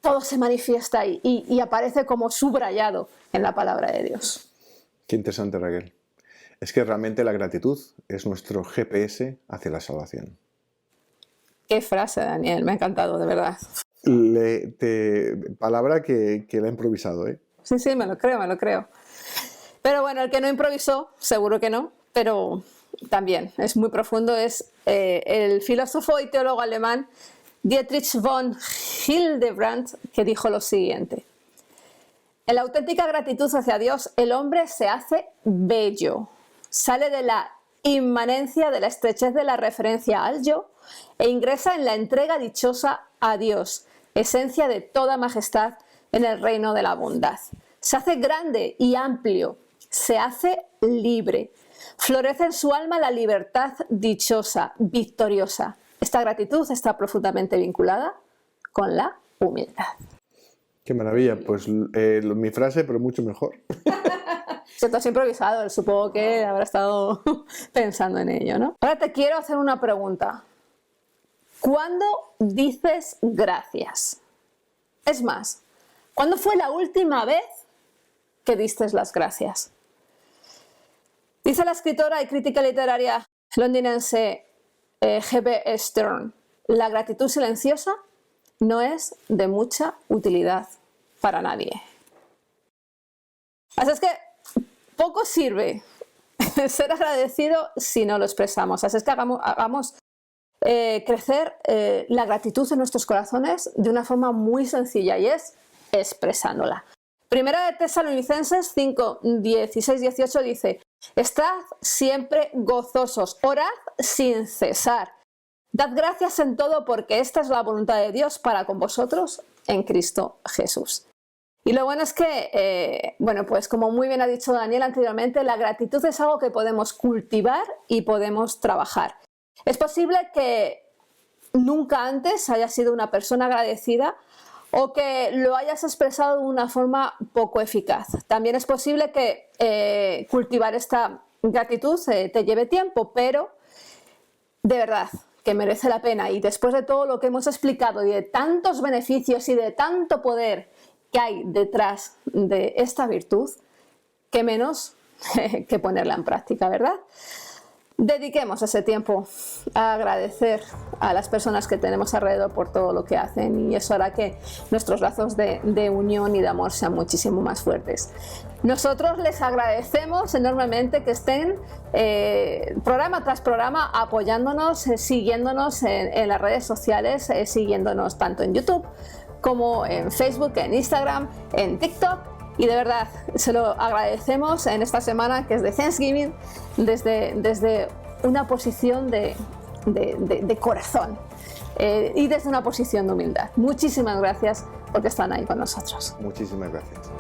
todo se manifiesta ahí y aparece como subrayado en la palabra de Dios. Qué interesante, Raquel. Es que realmente la gratitud es nuestro GPS hacia la salvación. Qué frase, Daniel, me ha encantado, de verdad. Palabra que la he improvisado, ¿eh? Sí, me lo creo. Pero bueno, el que no improvisó, seguro que no, pero también es muy profundo, es el filósofo y teólogo alemán Dietrich von Hildebrand, que dijo lo siguiente: en la auténtica gratitud hacia Dios, el hombre se hace bello, sale de la inmanencia, de la estrechez de la referencia al yo e ingresa en la entrega dichosa a Dios, esencia de toda majestad en el reino de la bondad. se hace grande y amplio, se hace libre. Florece en su alma la libertad dichosa, victoriosa. Esta gratitud está profundamente vinculada con la humildad. Qué maravilla, pues mi frase, pero mucho mejor. Se te has improvisado, supongo que habrá estado pensando en ello, ¿no? Ahora te quiero hacer una pregunta. ¿Cuándo dices gracias? Es más, ¿cuándo fue la última vez que diste las gracias? Dice la escritora y crítica literaria londinense G.B. Stern, la gratitud silenciosa no es de mucha utilidad para nadie. Así es que poco sirve ser agradecido si no lo expresamos. Así es que hagamos crecer la gratitud en nuestros corazones de una forma muy sencilla y es expresándola. Primera de Tesalonicenses 5, 16, 18 dice: estad siempre gozosos, orad sin cesar. Dad gracias en todo porque esta es la voluntad de Dios para con vosotros en Cristo Jesús. Y lo bueno es que, pues como muy bien ha dicho Daniel anteriormente, la gratitud es algo que podemos cultivar y podemos trabajar. Es posible que nunca antes hayas sido una persona agradecida o que lo hayas expresado de una forma poco eficaz. También es posible que cultivar esta gratitud te lleve tiempo, pero de verdad que merece la pena. Y después de todo lo que hemos explicado y de tantos beneficios y de tanto poder que hay detrás de esta virtud, qué menos que ponerla en práctica, ¿verdad? Dediquemos ese tiempo a agradecer a las personas que tenemos alrededor por todo lo que hacen y eso hará que nuestros lazos de unión y de amor sean muchísimo más fuertes. Nosotros les agradecemos enormemente que estén programa tras programa apoyándonos, siguiéndonos en las redes sociales, siguiéndonos tanto en YouTube como en Facebook, en Instagram, en TikTok. Y de verdad, se lo agradecemos en esta semana que es de Thanksgiving, desde una posición de corazón y desde una posición de humildad. Muchísimas gracias porque están ahí con nosotros. Muchísimas gracias.